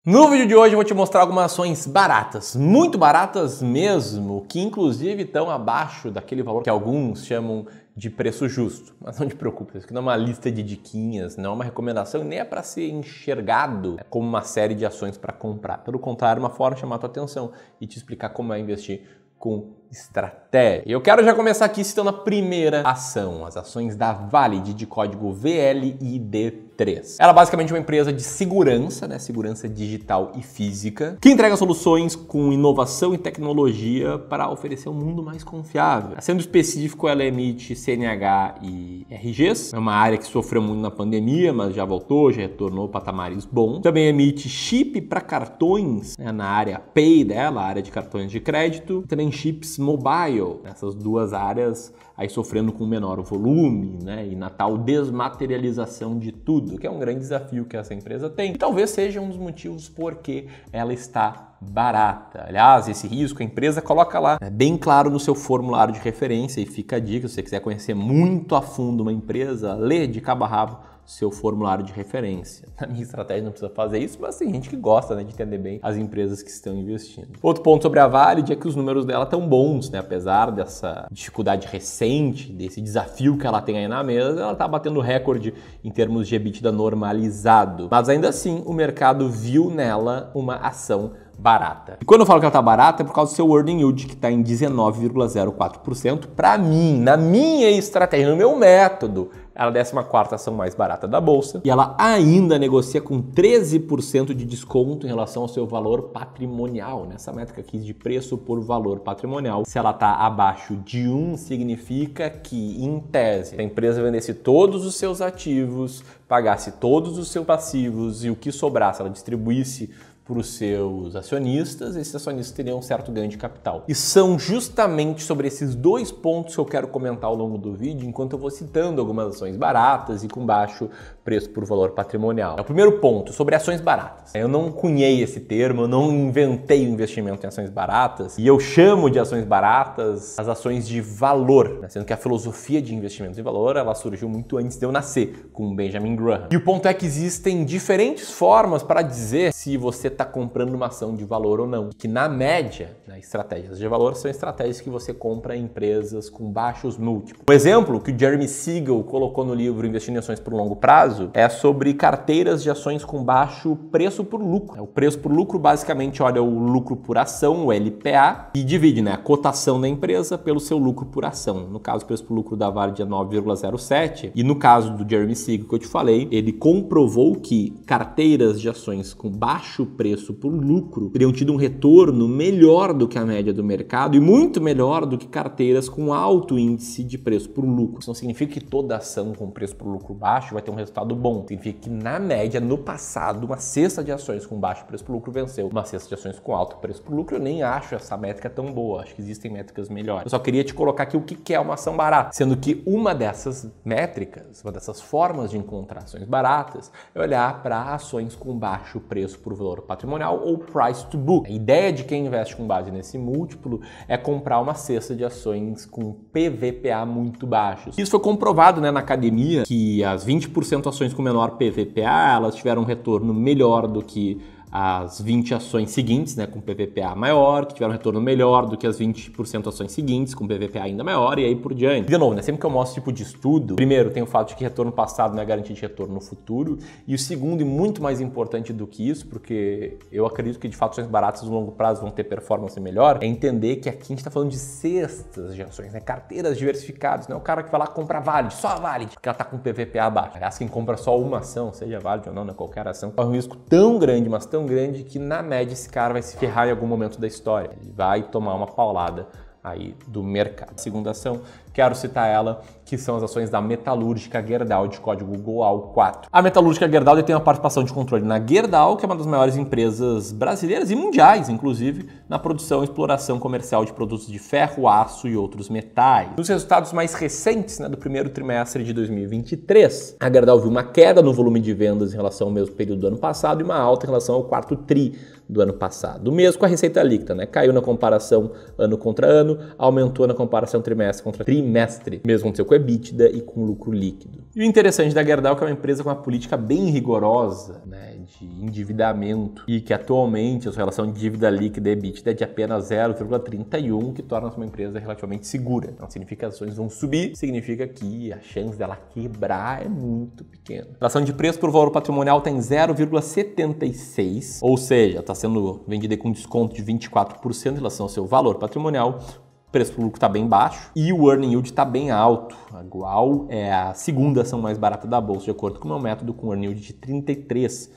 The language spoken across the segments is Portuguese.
No vídeo de hoje eu vou te mostrar algumas ações baratas, muito baratas mesmo, que inclusive estão abaixo daquele valor que alguns chamam de preço justo. Mas não te preocupe, isso aqui não é uma lista de diquinhas, não é uma recomendação e nem é para ser enxergado como uma série de ações para comprar. Pelo contrário, é uma forma de chamar a tua atenção e te explicar como é investir com estratégia. E eu quero já começar aqui citando a primeira ação, as ações da Valid de código VLID3. Ela é basicamente uma empresa de segurança, né? Segurança digital e física, que entrega soluções com inovação e tecnologia para oferecer um mundo mais confiável. Sendo específico, ela emite CNH e RGs. É uma área que sofreu muito na pandemia, mas já voltou, já retornou patamares bons. Também emite chip para cartões, né? Na área Pay dela, a área de cartões de crédito. Também chips mobile, essas duas áreas aí sofrendo com menor volume, né? E na tal desmaterialização de tudo, que é um grande desafio que essa empresa tem. E talvez seja um dos motivos por que ela está barata. Aliás, esse risco a empresa coloca lá, é bem claro no seu formulário de referência, e fica a dica, se você quiser conhecer muito a fundo uma empresa, lê de cabo a rabo seu formulário de referência. Na minha estratégia não precisa fazer isso, mas tem gente que gosta, né, de entender bem as empresas que estão investindo. Outro ponto sobre a Valid é que os números dela estão bons, né? Apesar dessa dificuldade recente, desse desafio que ela tem aí na mesa, ela está batendo recorde em termos de EBITDA normalizado. Mas ainda assim, o mercado viu nela uma ação barata. E quando eu falo que ela tá barata é por causa do seu earning yield, que está em 19,04%. Para mim, na minha estratégia, no meu método, ela é a 14ª ação mais barata da bolsa e ela ainda negocia com 13% de desconto em relação ao seu valor patrimonial. Nessa métrica aqui de preço por valor patrimonial, se ela está abaixo de 1, significa que, em tese, a empresa vendesse todos os seus ativos, pagasse todos os seus passivos e o que sobrasse, ela distribuísse para os seus acionistas, esses acionistas teriam um certo ganho de capital. E são justamente sobre esses dois pontos que eu quero comentar ao longo do vídeo, enquanto eu vou citando algumas ações baratas e com baixo preço por valor patrimonial. O primeiro ponto, sobre ações baratas. Eu não cunhei esse termo, eu não inventei o investimento em ações baratas, e eu chamo de ações baratas as ações de valor, né? Sendo que a filosofia de investimentos em valor, ela surgiu muito antes de eu nascer, com Benjamin Graham. E o ponto é que existem diferentes formas para dizer se você está comprando uma ação de valor ou não. Que na média, né, estratégias de valor são estratégias que você compra em empresas com baixos múltiplos. Um exemplo que o Jeremy Siegel colocou no livro Investindo em Ações por Longo Prazo é sobre carteiras de ações com baixo preço por lucro. O preço por lucro basicamente olha o lucro por ação, o LPA, e divide, né, a cotação da empresa pelo seu lucro por ação. No caso, o preço por lucro da Valid é 9,07, e no caso do Jeremy Siegel que eu te falei, ele comprovou que carteiras de ações com baixo preço por lucro teriam tido um retorno melhor do que a média do mercado e muito melhor do que carteiras com alto índice de preço por lucro. Isso não significa que toda ação com preço por lucro baixo vai ter um resultado bom. Significa que, na média, no passado, uma cesta de ações com baixo preço por lucro venceu uma cesta de ações com alto preço por lucro. Eu nem acho essa métrica tão boa. Acho que existem métricas melhores. Eu só queria te colocar aqui o que é uma ação barata. Sendo que uma dessas métricas, uma dessas formas de encontrar ações baratas, é olhar para ações com baixo preço por valor patrimonial ou price to book. A ideia de quem investe com base nesse múltiplo é comprar uma cesta de ações com PVPA muito baixos. Isso foi comprovado, né, na academia, que as 20% ações com menor PVPA, elas tiveram um retorno melhor do que as 20 ações seguintes, né, com PVPA maior, que tiveram um retorno melhor do que as 20% ações seguintes, com PVPA ainda maior, e aí por diante. De novo, né, sempre que eu mostro tipo de estudo, primeiro tem o fato de que retorno passado não é garantia de retorno no futuro, e o segundo, e muito mais importante do que isso, porque eu acredito que de fato ações baratas no longo prazo vão ter performance melhor, é entender que aqui a gente está falando de cestas de ações, né, carteiras diversificadas, não é o cara que vai lá comprar Valid, só a Valid, porque ela está com PVPA baixo. Aliás, quem compra só uma ação, seja Valid ou não, né, qualquer ação, corre um risco tão grande, mas tão grande que na média esse cara vai se ferrar em algum momento da história. Ele vai tomar uma paulada aí do mercado. Segunda ação, quero citar ela, que são as ações da Metalúrgica Gerdau de código GOAL4. A Metalúrgica Gerdau tem uma participação de controle na Gerdau, que é uma das maiores empresas brasileiras e mundiais, inclusive, na produção e exploração comercial de produtos de ferro, aço e outros metais. Nos resultados mais recentes, né, do primeiro trimestre de 2023, a Gerdau viu uma queda no volume de vendas em relação ao mesmo período do ano passado e uma alta em relação ao quarto tri do ano passado. O mesmo com a receita líquida, né? Caiu na comparação ano contra ano, ano aumentou na comparação trimestre contra trimestre, mesmo aconteceu com EBITDA e com lucro líquido. E o interessante da Gerdau é que é uma empresa com uma política bem rigorosa, né, de endividamento, e que atualmente a sua relação de dívida líquida e EBITDA é de apenas 0,31, que torna uma empresa relativamente segura. Então significa que as ações vão subir, significa que a chance dela quebrar é muito pequena. A relação de preço por valor patrimonial tem 0,76, ou seja, está sendo vendida com desconto de 24% em relação ao seu valor patrimonial. O preço por lucro está bem baixo e o earning yield está bem alto. A Gual é a segunda ação mais barata da bolsa, de acordo com o meu método, com earning yield de 33%.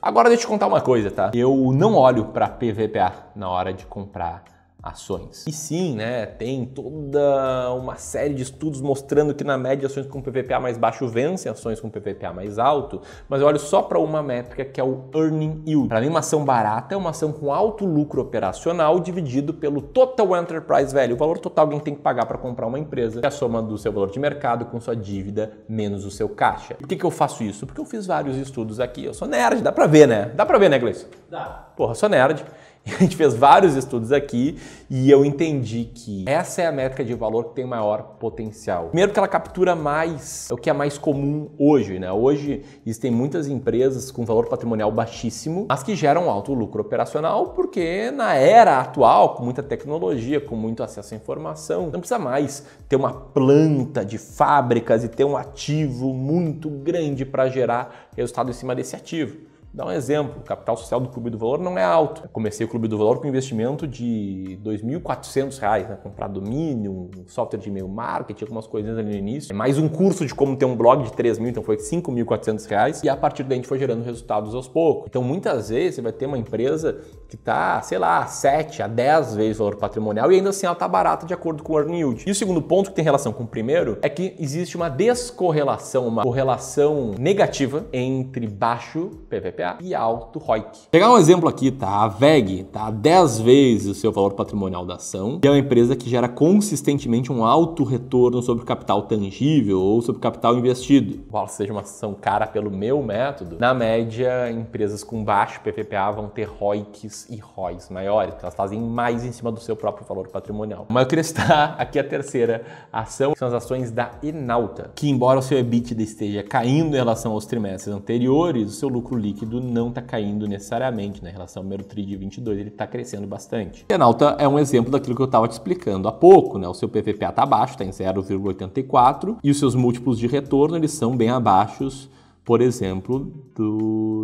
Agora deixa eu te contar uma coisa, tá? Eu não olho para PVPA na hora de comprar ações. E sim, né, tem toda uma série de estudos mostrando que na média ações com PVPA mais baixo vencem ações com PVPA mais alto, mas eu olho só para uma métrica que é o earning yield. Para mim, uma ação barata é uma ação com alto lucro operacional dividido pelo total enterprise value, o valor total que alguém tem que pagar para comprar uma empresa, que é a soma do seu valor de mercado com sua dívida menos o seu caixa. Por que eu faço isso? Porque eu fiz vários estudos aqui. Eu sou nerd, dá para ver, né? Dá para ver, né, Gleison? Dá. Porra, eu sou nerd. A gente fez vários estudos aqui e eu entendi que essa é a métrica de valor que tem maior potencial. Primeiro que ela captura mais, é o que é mais comum hoje, né? Hoje existem muitas empresas com valor patrimonial baixíssimo, mas que geram alto lucro operacional porque na era atual, com muita tecnologia, com muito acesso à informação, não precisa mais ter uma planta de fábricas e ter um ativo muito grande para gerar resultado em cima desse ativo. Dá um exemplo, o capital social do Clube do Valor não é alto. Eu comecei o Clube do Valor com investimento de R$ 2.400, né? Comprar domínio, um software de e-mail marketing, algumas coisinhas ali no início. Mais um curso de como ter um blog de 3 mil, então foi R$ 5.400. E a partir daí a gente foi gerando resultados aos poucos. Então muitas vezes você vai ter uma empresa que está, sei lá, 7 a 10 vezes o valor patrimonial e ainda assim ela está barata de acordo com o earning yield. E o segundo ponto que tem relação com o primeiro é que existe uma descorrelação, uma correlação negativa entre baixo PVPA e alto ROIC. Vou pegar um exemplo aqui, tá? A VEG tá 10 vezes o seu valor patrimonial da ação e é uma empresa que gera consistentemente um alto retorno sobre o capital tangível ou sobre o capital investido. Qual seja uma ação cara pelo meu método, na média, empresas com baixo PVPA vão ter ROICs e ROIs maiores, porque elas fazem mais em cima do seu próprio valor patrimonial. Mas eu queria citar aqui a terceira ação, que são as ações da Enauta, que embora o seu EBITDA esteja caindo em relação aos trimestres anteriores, o seu lucro líquido não está caindo necessariamente, né? Em relação ao primeiro TRI de 22, ele está crescendo bastante. A Enauta é um exemplo daquilo que eu estava te explicando há pouco, né? O seu PVPA está baixo, está em 0,84 e os seus múltiplos de retorno eles são bem abaixo, por exemplo,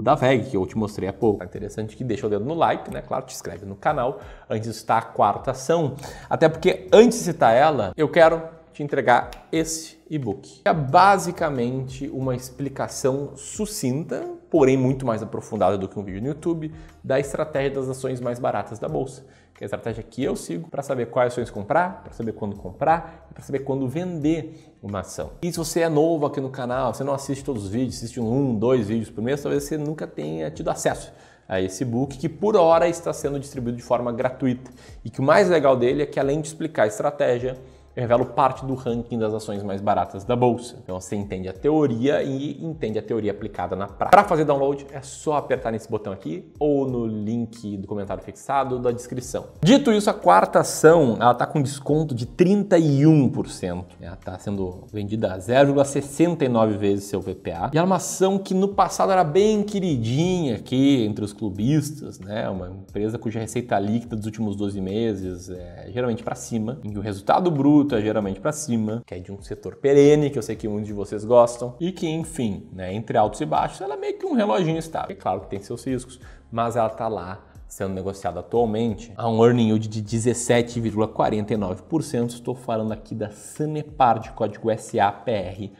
da VEG, que eu te mostrei há pouco. É interessante que deixa o dedo no like, né? Claro, te inscreve no canal antes de citar a quarta ação. Até porque antes de citar ela, eu quero te entregar esse e-book. É basicamente uma explicação sucinta, porém muito mais aprofundada do que um vídeo no YouTube, da estratégia das ações mais baratas da bolsa. Que é a estratégia que eu sigo para saber quais ações comprar, para saber quando comprar e para saber quando vender uma ação. E se você é novo aqui no canal, você não assiste todos os vídeos, assiste 1, 2 vídeos por mês, talvez você nunca tenha tido acesso a esse book que por hora está sendo distribuído de forma gratuita. E que o mais legal dele é que além de explicar a estratégia, eu revelo parte do ranking das ações mais baratas da bolsa. Então você entende a teoria e entende a teoria aplicada na prática. Para fazer download é só apertar nesse botão aqui ou no link do comentário fixado da descrição. Dito isso, a quarta ação ela está com desconto de 31%. Ela está sendo vendida a 0,69 vezes seu VPA. E é uma ação que no passado era bem queridinha aqui entre os clubistas, né? Uma empresa cuja receita líquida dos últimos 12 meses é geralmente para cima, em que o resultado bruto é geralmente para cima, que é de um setor perene, que eu sei que muitos de vocês gostam, e que, enfim, né, entre altos e baixos, ela é meio que um reloginho estável. É claro que tem seus riscos, mas ela está lá sendo negociada atualmente a um earning yield de 17,49%. Estou falando aqui da Sanepar, de código SAPR11.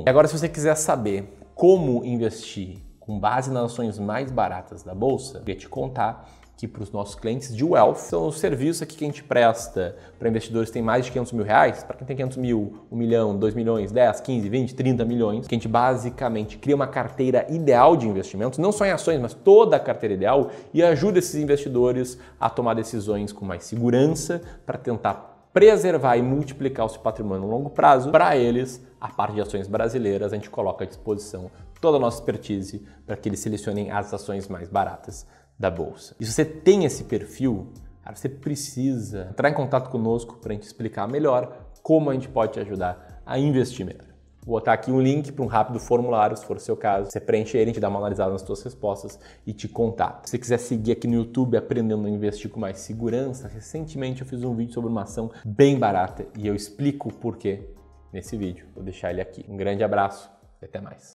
E agora, se você quiser saber como investir com base nas ações mais baratas da bolsa, eu queria te contar que para os nossos clientes de Wealth, são os serviços aqui que a gente presta para investidores que têm mais de 500 mil reais, para quem tem 500 mil, 1 milhão, 2 milhões, 10, 15, 20, 30 milhões, que a gente basicamente cria uma carteira ideal de investimentos, não só em ações, mas toda a carteira ideal, e ajuda esses investidores a tomar decisões com mais segurança para tentar preservar e multiplicar o seu patrimônio no longo prazo. Para eles, a parte de ações brasileiras, a gente coloca à disposição toda a nossa expertise para que eles selecionem as ações mais baratas da bolsa. E se você tem esse perfil, Cara, você precisa entrar em contato conosco para a gente explicar melhor como a gente pode te ajudar a investir melhor. Vou botar aqui um link para um rápido formulário, se for o seu caso. Você preenche ele, a gente dá uma analisada nas suas respostas e te contata. Se você quiser seguir aqui no YouTube aprendendo a investir com mais segurança, recentemente eu fiz um vídeo sobre uma ação bem barata e eu explico o porquê nesse vídeo. Vou deixar ele aqui. Um grande abraço e até mais.